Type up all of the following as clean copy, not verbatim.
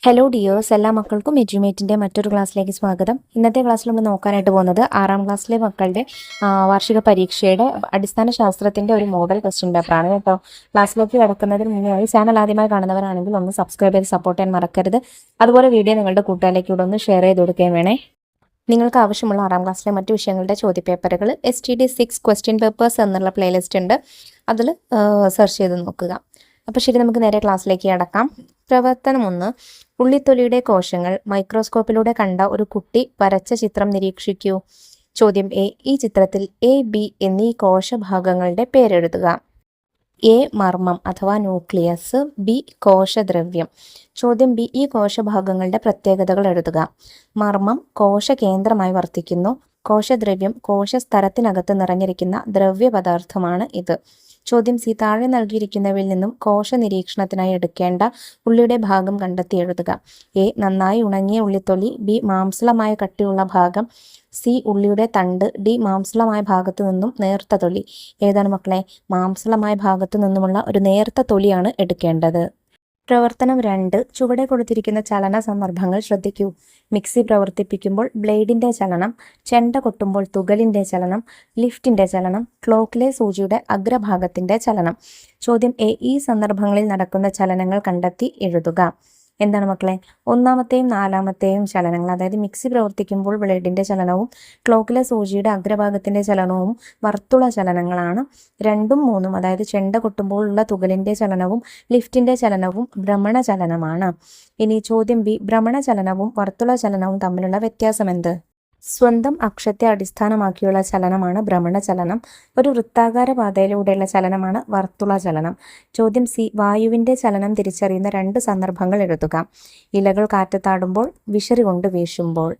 Hello dears, എല്ലാ മക്കൾക്കും എഡ്യൂമേറ്റിൻ്റെ മറ്റൊരു ക്ലാസ്സിലേക്ക് സ്വാഗതം. ഇന്നത്തെ ക്ലാസ്സിൽ നമ്മൾ നോക്കാനായിട്ട് പോകുന്നത് 6ാം ക്ലാസ്സിലെ മക്കളുടെ വാർഷിക പരീക്ഷയുടെ അടിസ്ഥാന ശാസ്ത്രത്തിൻ്റെ ഒരു മോഡൽ ക്വസ്റ്റ്യൻ പേപ്പറാണ് കേട്ടോ. ക്ലാസ്സിലേക്ക് കിടക്കുന്നതിന് മുന്നേ ചാനൽ ആദ്യമായി കാണുന്നവരാണെങ്കിൽ ഒന്ന് സബ്സ്ക്രൈബ് ചെയ്ത് സപ്പോർട്ട് ചെയ്യാൻ മറക്കരുത്. അതുപോലെ വീഡിയോ നിങ്ങളുടെ കൂട്ടുകാരിലേക്ക് കൂടെ ഒന്ന് ഷെയർ ചെയ്ത് കൊടുക്കുകയും വേണേ. നിങ്ങൾക്ക് ആവശ്യമുള്ള 6ാം ക്ലാസ്സിലെ മറ്റു വിഷയങ്ങളുടെ ചോദ്യപേപ്പറുകൾ STD6 ക്വസ്റ്റ്യൻ പേപ്പേഴ്സ് എന്നുള്ള പ്ലേലിസ്റ്റ് ഉണ്ട്, അതിൽ സെർച്ച് ചെയ്ത് നോക്കുക. അപ്പോൾ ശരി, നമുക്ക് നേരെ ക്ലാസ്സിലേക്ക് കടക്കാം. പ്രവർത്തനം 1. ഉള്ളിത്തൊലിയുടെ കോശങ്ങൾ മൈക്രോസ്കോപ്പിലൂടെ കണ്ട ഒരു കുട്ടി വരച്ച ചിത്രം നിരീക്ഷിക്കൂ. ചോദ്യം എ. ഈ ചിത്രത്തിൽ A, B എന്നീ കോശഭാഗങ്ങളുടെ പേരെഴുതുക. A. മർമ്മം അഥവാ ന്യൂക്ലിയസ്. B. കോശദ്രവ്യം. ചോദ്യം ബി. ഈ കോശഭാഗങ്ങളുടെ പ്രത്യേകതകൾ എഴുതുക. മർമ്മം കോശകേന്ദ്രമായി വർത്തിക്കുന്നു. കോശദ്രവ്യം കോശസ്തരത്തിനകത്ത് നിറഞ്ഞിരിക്കുന്ന ദ്രവ്യപദാർത്ഥമാണ് ഇത്. ചോദ്യം സി. താഴെ നൽകിയിരിക്കുന്നവയിൽ നിന്നും കോശ നിരീക്ഷണത്തിനായി എടുക്കേണ്ട ഉള്ളിയുടെ ഭാഗം കണ്ടെത്തി എഴുതുക. എ. നന്നായി ഉണങ്ങിയ ഉള്ളിത്തൊലി. ബി. മാംസളമായ കട്ടിയുള്ള ഭാഗം. സി. ഉള്ളിയുടെ തണ്ട്. ഡി. മാംസളമായ ഭാഗത്തു നിന്നും നേർത്ത തൊലി. ഏതാണ് മക്കളെ? മാംസളമായ ഭാഗത്തു നിന്നുമുള്ള ഒരു നേർത്ത തൊലിയാണ് എടുക്കേണ്ടത്. പ്രവർത്തനം 2. ചുവടെ കൊടുത്തിരിക്കുന്ന ചലന സന്ദർഭങ്ങൾ ശ്രദ്ധിക്കൂ. മിക്സി പ്രവർത്തിപ്പിക്കുമ്പോൾ ബ്ലേഡിന്റെ ചലനം, ചെണ്ട കൊട്ടുമ്പോൾ തുകലിന്റെ ചലനം, ലിഫ്റ്റിന്റെ ചലനം, ക്ലോക്കിലെ സൂചിയുടെ അഗ്രഭാഗത്തിന്റെ ചലനം. ചോദ്യം എ. ഈ സന്ദർഭങ്ങളിൽ നടക്കുന്ന ചലനങ്ങൾ കണ്ടെത്തി എഴുതുക. എന്താണ് മക്കളെ? 1ാമത്തെയും 4ാമത്തെയും ചലനങ്ങൾ, അതായത് മിക്സി പ്രവർത്തിക്കുമ്പോൾ ബ്ലേഡിന്റെ ചലനവും ക്ലോക്കിലെ സൂചിയുടെ അഗ്രഭാഗത്തിന്റെ ചലനവും വർത്തുള ചലനങ്ങളാണ്. 2ഉം 3ഉം, അതായത് ചെണ്ട കൊട്ടുമ്പോഴുള്ള തുകലിന്റെ ചലനവും ലിഫ്റ്റിന്റെ ചലനവും ഭ്രമണ ചലനമാണ്. ഇനി ചോദ്യം ബി. ഭ്രമണ ചലനവും വർത്തുള ചലനവും തമ്മിലുള്ള വ്യത്യാസം എന്ത്? സ്വന്തം അക്ഷത്തെ അടിസ്ഥാനമാക്കിയുള്ള ചലനമാണ് ഭ്രമണ ചലനം. ഒരു വൃത്താകാര പാതയിലൂടെയുള്ള ചലനമാണ് വർത്തുള ചലനം. ചോദ്യം സി. വായുവിന്റെ ചലനം തിരിച്ചറിയുന്ന 2 സന്ദർഭങ്ങൾ എഴുതുക. ഇലകൾ കാറ്റത്താടുമ്പോൾ, വിശറി കൊണ്ട് വീശുമ്പോൾ.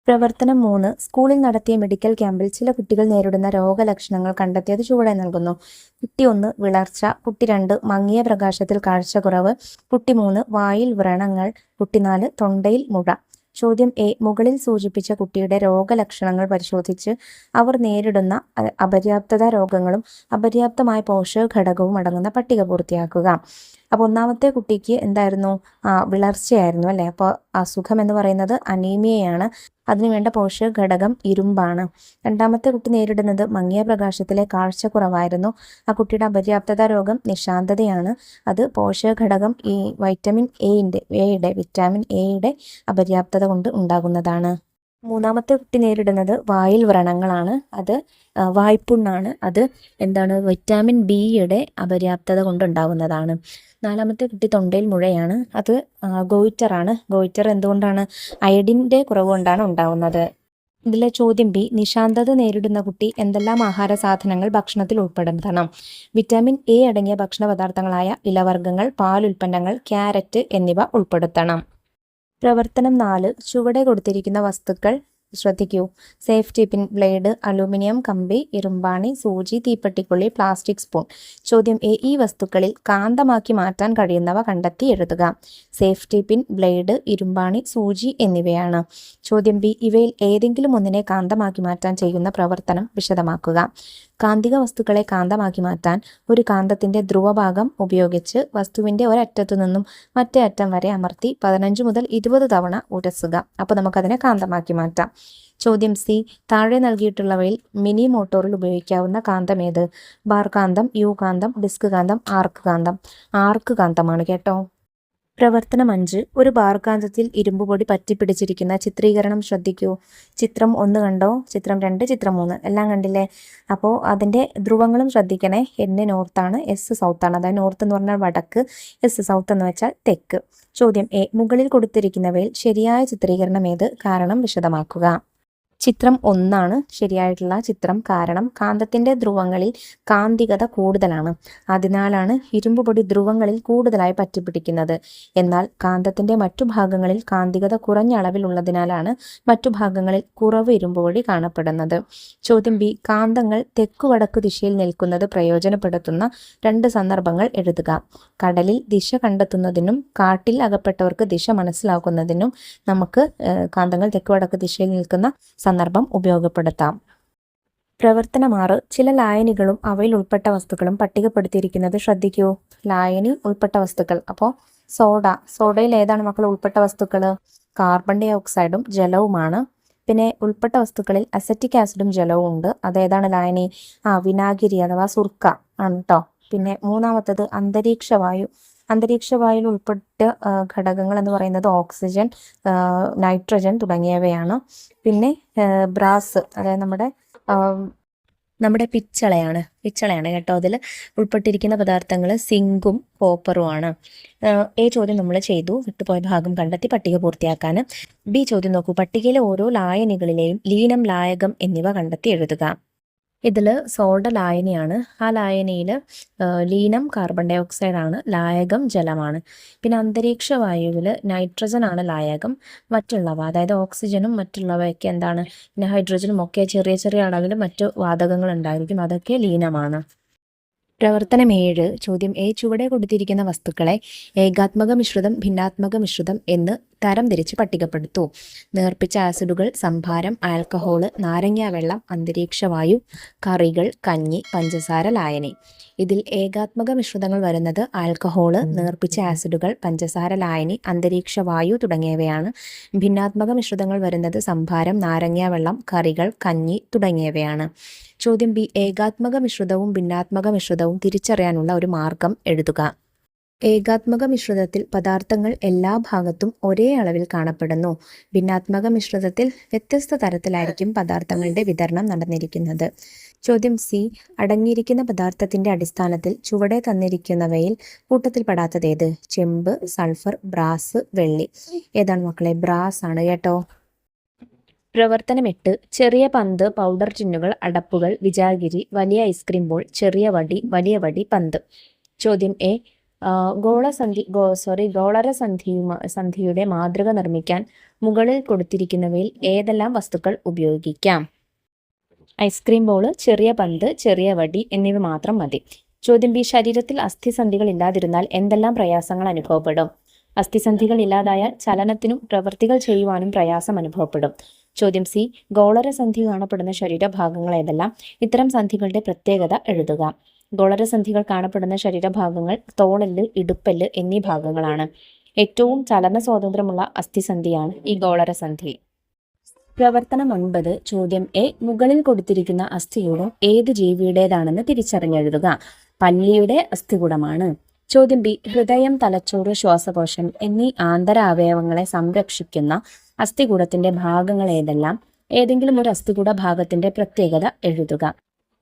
പ്രവർത്തനം 3. സ്കൂളിൽ നടത്തിയ മെഡിക്കൽ ക്യാമ്പിൽ ചില കുട്ടികൾ നേരിടുന്ന രോഗലക്ഷണങ്ങൾ കണ്ടെത്തിയത് ചുവടെ നൽകുന്നു. കുട്ടി 1 വിളർച്ച, കുട്ടി 2 മങ്ങിയ പ്രകാശത്തിൽ കാഴ്ചക്കുറവ്, കുട്ടി 3 വായിൽ വ്രണങ്ങൾ, കുട്ടി 4 തൊണ്ടയിൽ മുഴ. ചോദ്യം എ. മുകളിൽ സൂചിപ്പിച്ച കുട്ടിയുടെ രോഗലക്ഷണങ്ങൾ പരിശോധിച്ച് അവർ നേരിടുന്ന അപര്യാപ്തത രോഗങ്ങളും അപര്യാപ്തമായ പോഷക ഘടകവും അടങ്ങുന്ന പട്ടിക പൂർത്തിയാക്കുക. അപ്പോൾ 1ാമത്തെ കുട്ടിക്ക് എന്തായിരുന്നു? വിളർച്ചയായിരുന്നു അല്ലേ? അപ്പോൾ അസുഖം എന്ന് പറയുന്നത് അനീമിയയാണ്. അതിനുവേണ്ട പോഷക ഘടകം ഇരുമ്പാണ്. 2ാമത്തെ കുട്ടി നേരിടുന്നത് മങ്ങിയ പ്രകാശത്തിലെ കാഴ്ചക്കുറവായിരുന്നു. ആ കുട്ടിയുടെ അപര്യാപ്തത രോഗം നിശാന്തതയാണ്. അത് പോഷക ഘടകം ഈ വിറ്റാമിൻ എയുടെ അപര്യാപ്തത കൊണ്ട് ഉണ്ടാകുന്നതാണ്. 3ാമത്തെ കുട്ടി നേരിടുന്നത് വായിൽ വ്രണങ്ങളാണ്. അത് വായ്പുണ്ണാണ്. അത് എന്താണ്? വിറ്റാമിൻ ബിയുടെ അപര്യാപ്തത കൊണ്ടുണ്ടാകുന്നതാണ്. 4ാമത്തെ കുട്ടി തൊണ്ടയിൽ മുഴയാണ്. അത് ഗോയിറ്ററാണ്. ഗോയിറ്റർ എന്തുകൊണ്ടാണ്? അയഡിൻ്റെ കുറവ് കൊണ്ടാണ് ഉണ്ടാകുന്നത്. ഇതിലെ ചോദ്യം ബി. നിശാന്തത നേരിടുന്ന കുട്ടി എന്തെല്ലാം ആഹാര സാധനങ്ങൾ ഭക്ഷണത്തിൽ ഉൾപ്പെടുത്തണം? വിറ്റാമിൻ എ അടങ്ങിയ ഭക്ഷണ പദാർത്ഥങ്ങളായ ഇലവർഗ്ഗങ്ങൾ, പാലുൽപ്പന്നങ്ങൾ, ക്യാരറ്റ് എന്നിവ ഉൾപ്പെടുത്തണം. പ്രവർത്തനം 4. ചുവടെ കൊടുത്തിരിക്കുന്ന വസ്തുക്കൾ ശ്രദ്ധിക്കൂ. സേഫ്റ്റി പിൻ, ബ്ലേഡ്, അലൂമിനിയം കമ്പി, ഇരുമ്പാണി, സൂചി, തീപ്പെട്ടിക്കുള്ളി, പ്ലാസ്റ്റിക് സ്പൂൺ. ചോദ്യം എ. ഈ വസ്തുക്കളിൽ കാന്തമാക്കി മാറ്റാൻ കഴിയുന്നവ കണ്ടെത്തി എഴുതുക. സേഫ്റ്റി പിൻ, ബ്ലേഡ്, ഇരുമ്പാണി, സൂചി എന്നിവയാണ്. ചോദ്യം ബി. ഇവയിൽ ഏതെങ്കിലും ഒന്നിനെ കാന്തമാക്കി മാറ്റാൻ ചെയ്യുന്ന പ്രവർത്തനം വിശദമാക്കുക. കാന്തിക വസ്തുക്കളെ കാന്തമാക്കി മാറ്റാൻ ഒരു കാന്തത്തിന്റെ ധ്രുവഭാഗം ഉപയോഗിച്ച് വസ്തുവിന്റെ ഒരറ്റത്തു നിന്നും മറ്റേ അറ്റം വരെ അമർത്തി 15 മുതൽ 20 തവണ ഉരസുക. അപ്പോൾ നമുക്കതിനെ കാന്തമാക്കി മാറ്റാം. ചോദ്യം സി. താഴെ നൽകിയിട്ടുള്ളവയിൽ മിനി മോട്ടോറിൽ ഉപയോഗിക്കാവുന്ന കാന്തം ഏത്? ബാർ കാന്തം, യു കാന്തം, ഡിസ്ക് കാന്തം, ആർക്ക് കാന്തം. ആർക്ക് കാന്തമാണ് കേട്ടോ. പ്രവർത്തനം 5. ഒരു ബാർ കാന്തത്തിൽ ഇരുമ്പുപൊടി പറ്റിപ്പിടിച്ചിരിക്കുന്ന ചിത്രീകരണം ശ്രദ്ധിക്കൂ. ചിത്രം 1 കണ്ടോ? ചിത്രം 2, ചിത്രം 3 എല്ലാം കണ്ടില്ലേ? അപ്പോൾ അതിൻ്റെ ധ്രുവങ്ങളും ശ്രദ്ധിക്കണേ. N നോർത്താണ്, S സൗത്താണ്. അതായത് നോർത്ത് എന്ന് പറഞ്ഞാൽ വടക്ക്, S സൗത്ത് എന്ന് വെച്ചാൽ തെക്ക്. ചോദ്യം എ. മുകളിൽ കൊടുത്തിരിക്കുന്നവയിൽ ശരിയായ ചിത്രീകരണം ഏത്? കാരണം വിശദമാക്കുക. ചിത്രം 1 ശരിയായിട്ടുള്ള ചിത്രം. കാരണം കാന്തത്തിന്റെ ധ്രുവങ്ങളിൽ കാന്തികത കൂടുതലാണ്. അതിനാലാണ് ഇരുമ്പുപൊടി ധ്രുവങ്ങളിൽ കൂടുതലായി പറ്റിപ്പിടിക്കുന്നത്. എന്നാൽ കാന്തത്തിന്റെ മറ്റു ഭാഗങ്ങളിൽ കാന്തികത കുറഞ്ഞ അളവിലുള്ളതിനാലാണ് മറ്റു ഭാഗങ്ങളിൽ കുറവ് ഇരുമ്പുപൊടി കാണപ്പെടുന്നത്. ചോദ്യം ബി. കാന്തങ്ങൾ തെക്കുവടക്കു ദിശയിൽ നിൽക്കുന്നത് പ്രയോജനപ്പെടുത്തുന്ന 2 സന്ദർഭങ്ങൾ എഴുതുക. കടലിൽ ദിശ കണ്ടെത്തുന്നതിനും കാട്ടിൽ അകപ്പെട്ടവർക്ക് ദിശ മനസ്സിലാക്കുന്നതിനും നമുക്ക് കാന്തങ്ങൾ തെക്കുവടക്ക് ദിശയിൽ നിൽക്കുന്ന സന്ദർഭം ഉപയോഗപ്പെടുത്താം. പ്രവർത്തനം 6. ചില ലായനികളും അവയിൽ ഉൾപ്പെട്ട വസ്തുക്കളും പട്ടികപ്പെടുത്തിയിരിക്കുന്നത് ശ്രദ്ധിക്കൂ. ലായനി ഉൾപ്പെട്ട വസ്തുക്കൾ. അപ്പോൾ സോഡയിൽ ഏതാണ് മക്കൾ ഉൾപ്പെട്ട വസ്തുക്കൾ? കാർബൺ ഡൈ ഓക്സൈഡും ജലവുമാണ്. പിന്നെ ഉൾപ്പെട്ട വസ്തുക്കളിൽ അസറ്റിക് ആസിഡും ജലവും ഉണ്ട്. അതേതാണ് ലായനി? വിനാഗിരി അഥവാ സുർക്ക ആണ് കേട്ടോ. പിന്നെ മൂന്നാമത്തത് അന്തരീക്ഷവായുവിൽ ഉൾപ്പെട്ട ഘടകങ്ങൾ എന്ന് പറയുന്നത് ഓക്സിജൻ, നൈട്രജൻ തുടങ്ങിയവയാണ്. പിന്നെ ബ്രാസ്, അതായത് നമ്മുടെ പിച്ചളയാണ് കേട്ടോ. അതിൽ ഉൾപ്പെട്ടിരിക്കുന്ന പദാർത്ഥങ്ങൾ സിങ്കും കോപ്പറുമാണ്. എ ചോദ്യം നമ്മൾ ചെയ്തു, വിട്ടുപോയ ഭാഗം കണ്ടെത്തി പട്ടിക പൂർത്തിയാക്കാൻ. ബി ചോദ്യം നോക്കൂ, പട്ടികയിലെ ഓരോ ലായനികളിലെയും ലീനം, ലായകം എന്നിവ കണ്ടെത്തി എഴുതുക. ഇതിൽ സോഡ ലായനിയാണ്. ആ ലായനിയിൽ ലീനം കാർബൺ ഡൈ ഓക്സൈഡ് ആണ്, ലായകം ജലമാണ്. പിന്നെ അന്തരീക്ഷ വായുവിൽ നൈട്രജൻ ആണ് ലായകം. മറ്റുള്ളവ, അതായത് ഓക്സിജനും മറ്റുള്ളവയൊക്കെ എന്താണ്, പിന്നെ ഹൈഡ്രജനും ഒക്കെ ചെറിയ ചെറിയ അളവിൽ മറ്റു വാതകങ്ങൾ ഉണ്ടായിരിക്കും, അതൊക്കെ ലീനമാണ്. പ്രവർത്തനം 7 ചോദ്യം എ, ചുവടെ കൊടുത്തിരിക്കുന്ന വസ്തുക്കളെ ഏകാത്മക മിശ്രിതം, ഭിന്നാത്മക മിശ്രിതം എന്ന് തരം തിരിച്ച് പട്ടികപ്പെടുത്തൂ. നേർപ്പിച്ച ആസിഡുകൾ, സംഭാരം, ആൽക്കഹോള്, നാരങ്ങാവെള്ളം, അന്തരീക്ഷവായു, കറികൾ, കഞ്ഞി, പഞ്ചസാര, ലായനി. ഇതിൽ ഏകാത്മക മിശ്രിതങ്ങൾ വരുന്നത് ആൽക്കഹോള്, നേർപ്പിച്ച ആസിഡുകൾ, പഞ്ചസാര, ലായനി, അന്തരീക്ഷവായു തുടങ്ങിയവയാണ്. ഭിന്നാത്മക മിശ്രിതങ്ങൾ വരുന്നത് സംഭാരം, നാരങ്ങാവെള്ളം, കറികൾ, കഞ്ഞി തുടങ്ങിയവയാണ്. ചോദ്യം ബി, ഏകാത്മക മിശ്രിതവും ഭിന്നാത്മക മിശ്രിതവും തിരിച്ചറിയാനുള്ള ഒരു മാർഗം എഴുതുക. ഏകാത്മക മിശ്രിതത്തിൽ പദാർത്ഥങ്ങൾ എല്ലാ ഭാഗത്തും ഒരേ അളവിൽ കാണപ്പെടുന്നു. ഭിന്നാത്മക മിശ്രിതത്തിൽ വ്യത്യസ്ത തരത്തിലായിരിക്കും പദാർത്ഥങ്ങളുടെ വിതരണം നടന്നിരിക്കുന്നത്. ചോദ്യം സി, അടങ്ങിയിരിക്കുന്ന പദാർത്ഥത്തിന്റെ അടിസ്ഥാനത്തിൽ ചുവടെ തന്നിരിക്കുന്നവയിൽ കൂട്ടത്തിൽപ്പെടാത്തതേത്? ചെമ്പ്, സൾഫർ, ബ്രാസ്, വെള്ളി. ഏതാണ് മക്കളെ? ബ്രാസ് ആണ് കേട്ടോ. പ്രവർത്തനം 8 ചെറിയ പന്ത്, പൗഡർ ടിന്നുകൾ, അടപ്പുകൾ, വിജാഗിരി, വലിയ ഐസ്ക്രീം ബോൾ, ചെറിയ വടി, വലിയ വടി, പന്ത്. ചോദ്യം എ, ഗോളരസന്ധിയുടെ മാതൃക നിർമ്മിക്കാൻ മുകളിൽ കൊടുത്തിരിക്കുന്നവയിൽ ഏതെല്ലാം വസ്തുക്കൾ ഉപയോഗിക്കാം? ഐസ്ക്രീം ബോൾ, ചെറിയ പന്ത്, ചെറിയ വടി എന്നിവ മാത്രം മതി. ചോദ്യം ബി, ശരീരത്തിൽ അസ്ഥിസന്ധികൾ ഇല്ലാതിരുന്നാൽ എന്തെല്ലാം പ്രയാസങ്ങൾ അനുഭവപ്പെടും? അസ്ഥിസന്ധികൾ ഇല്ലാതായാൽ ചലനത്തിനും പ്രവൃത്തികൾ ചെയ്യുവാനും പ്രയാസം അനുഭവപ്പെടും. ചോദ്യം സി, ഗോളരസന്ധി കാണപ്പെടുന്ന ശരീരഭാഗങ്ങൾ ഏതെല്ലാം? ഇത്തരം സന്ധികളുടെ പ്രത്യേകത എഴുതുക. ഗോളരസന്ധികൾ കാണപ്പെടുന്ന ശരീരഭാഗങ്ങൾ തോളെല്ല്, ഇടുപ്പെല്ല് എന്നീ ഭാഗങ്ങളാണ്. ഏറ്റവും ചലന സ്വാതന്ത്ര്യമുള്ള അസ്ഥിസന്ധിയാണ് ഈ ഗോളരസന്ധി. പ്രവർത്തനം 9 ചോദ്യം എ, മുകളിൽ കൊടുത്തിരിക്കുന്ന അസ്ഥികൂടം ഏത് ജീവിയുടേതാണെന്ന് തിരിച്ചറിഞ്ഞെഴുതുക. പല്ലിയുടെ അസ്ഥികൂടമാണ്. ചോദ്യം ബി, ഹൃദയം, തലച്ചോറ്, ശ്വാസകോശം എന്നീ ആന്തര അവയവങ്ങളെ സംരക്ഷിക്കുന്ന അസ്ഥികൂടത്തിന്റെ ഭാഗങ്ങൾ ഏതെല്ലാം? ഏതെങ്കിലും ഒരു അസ്ഥികൂട ഭാഗത്തിന്റെ പ്രത്യേകത എഴുതുക.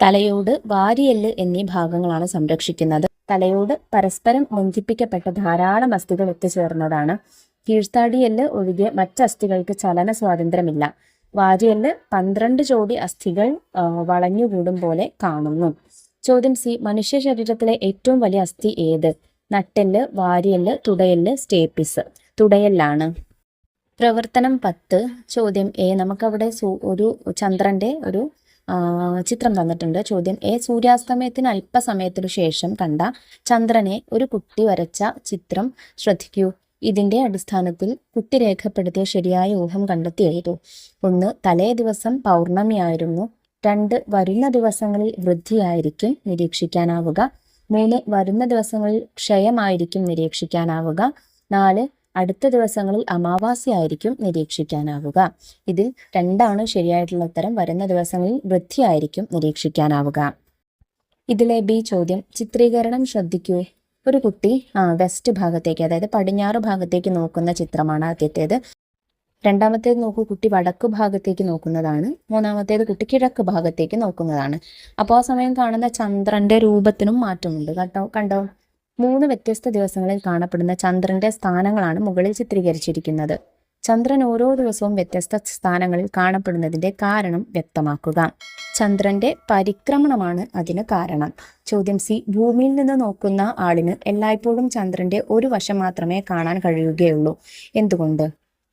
തലയോട്, വാരിയെല്ല് എന്നീ ഭാഗങ്ങളാണ് സംരക്ഷിക്കുന്നത്. തലയോട് പരസ്പരം ബന്ധിപ്പിക്കപ്പെട്ട ധാരാളം അസ്ഥികൾ ഒത്തുചേർന്നതാണ്. കീഴ്ത്താടിയെല്ല് ഒഴികെ മറ്റ് അസ്ഥികൾക്ക് ചലന സ്വാതന്ത്ര്യമില്ല. വാരിയെല്ല് 12 ജോഡി അസ്ഥികൾ വളഞ്ഞുകൂടും പോലെ കാണുന്നു. ചോദ്യം സി, മനുഷ്യ ശരീരത്തിലെ ഏറ്റവും വലിയ അസ്ഥി ഏത്? നട്ടെല്ല്, വാരിയെല്ല്, തുടയെല്ല്, സ്റ്റേപ്പിസ്. തുടയെല്ലാണ്. പ്രവർത്തനം 10 ചോദ്യം എ, നമുക്കവിടെ ഒരു ചന്ദ്രന്റെ ഒരു ചിത്രം തന്നിട്ടുണ്ട്. ചോദ്യം എ, സൂര്യാസ്തമയത്തിന് അല്പസമയത്തിനു ശേഷം കണ്ട ചന്ദ്രനെ ഒരു കുട്ടി വരച്ച ചിത്രം ശ്രദ്ധിക്കൂ. ഇതിന്റെ അടിസ്ഥാനത്തിൽ കുട്ടി രേഖപ്പെടുത്തിയ ശരിയായ ഊഹം കണ്ടെത്തി എഴുതൂ. 1, തലേ ദിവസം പൗർണമിയായിരുന്നു. 2, വരുന്ന ദിവസങ്ങളിൽ വൃദ്ധിയായിരിക്കും നിരീക്ഷിക്കാനാവുക. 3, വരുന്ന ദിവസങ്ങളിൽ ക്ഷയമായിരിക്കും നിരീക്ഷിക്കാനാവുക. 4, അടുത്ത ദിവസങ്ങളിൽ അമാവാസ്യയായിരിക്കും നിരീക്ഷിക്കാനാവുക. ഇതിൽ 2 ശരിയായിട്ടുള്ള ഉത്തരം. വരുന്ന ദിവസങ്ങളിൽ വൃദ്ധിയായിരിക്കും നിരീക്ഷിക്കാനാവുക. ഇതിലെ ബി ചോദ്യം, ചിത്രീകരണം ശ്രദ്ധിക്കൂ. ഒരു കുട്ടി വെസ്റ്റ് ഭാഗത്തേക്ക്, അതായത് പടിഞ്ഞാറ് ഭാഗത്തേക്ക് നോക്കുന്ന ചിത്രമാണ് ആദ്യത്തേത്. രണ്ടാമത്തേത് നോക്കൂ, കുട്ടി വടക്ക് ഭാഗത്തേക്ക് നോക്കുന്നതാണ്. മൂന്നാമത്തേത് കുട്ടി കിഴക്ക് ഭാഗത്തേക്ക് നോക്കുന്നതാണ്. അപ്പോൾ ആ സമയം കാണുന്ന ചന്ദ്രന്റെ രൂപത്തിനും മാറ്റമുണ്ട് കണ്ടോ. 3 വ്യത്യസ്ത ദിവസങ്ങളിൽ കാണപ്പെടുന്ന ചന്ദ്രന്റെ സ്ഥാനങ്ങളാണ് മുകളിൽ ചിത്രീകരിച്ചിരിക്കുന്നത്. ചന്ദ്രൻ ഓരോ ദിവസവും വ്യത്യസ്ത സ്ഥാനങ്ങളിൽ കാണപ്പെടുന്നതിന്റെ കാരണം വ്യക്തമാക്കുക. ചന്ദ്രന്റെ പരിക്രമണമാണ് അതിന് കാരണം. ചോദ്യം സി, ഭൂമിയിൽ നിന്ന് നോക്കുന്ന ആളിന് എല്ലായ്പ്പോഴും ചന്ദ്രന്റെ ഒരു വശം മാത്രമേ കാണാൻ കഴിയുകയുള്ളൂ. എന്തുകൊണ്ട്?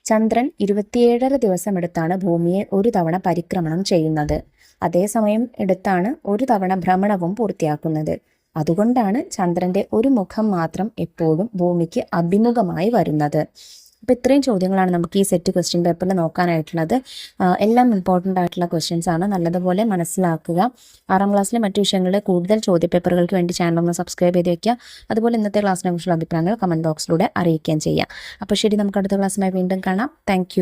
ചന്ദ്രൻ 27.5 ദിവസം എടുത്താണ് ഭൂമിയെ ഒരു തവണ പരിക്രമണം ചെയ്യുന്നത്. അതേസമയം എടുത്താണ് ഒരു തവണ ഭ്രമണവും പൂർത്തിയാക്കുന്നത്. അതുകൊണ്ടാണ് ചന്ദ്രന്റെ ഒരു മുഖം മാത്രം എപ്പോഴും ഭൂമിക്ക് അഭിമുഖമായി വരുന്നത്. അപ്പോൾ ഇത്രയും ചോദ്യങ്ങളാണ് നമുക്ക് ഈ സെറ്റ് ക്വസ്റ്റ്യൻ പേപ്പറിൽ നോക്കാനായിട്ടുള്ളത്. എല്ലാം ഇമ്പോർട്ടൻ്റ് ആയിട്ടുള്ള ക്വസ്റ്റ്യൻസ് ആണ്. നല്ലതുപോലെ മനസ്സിലാക്കുക. 6ാം ക്ലാസ്സിലെ മറ്റു വിഷയങ്ങളിലെ കൂടുതൽ ചോദ്യപേപ്പറുകൾക്ക് വേണ്ടി ചാനൽ ഒന്ന് സബ്സ്ക്രൈബ് ചെയ്ത് വയ്ക്കുക. അതുപോലെ ഇന്നത്തെ ക്ലാസ്സിനെ കുറിച്ചുള്ള അഭിപ്രായങ്ങൾ കമൻറ്റ് ബോക്സിലൂടെ അറിയിക്കുകയും ചെയ്യാം. അപ്പോൾ ശരി, നമുക്ക് അടുത്ത ക്ലാസ്സുമായി വീണ്ടും കാണാം. താങ്ക്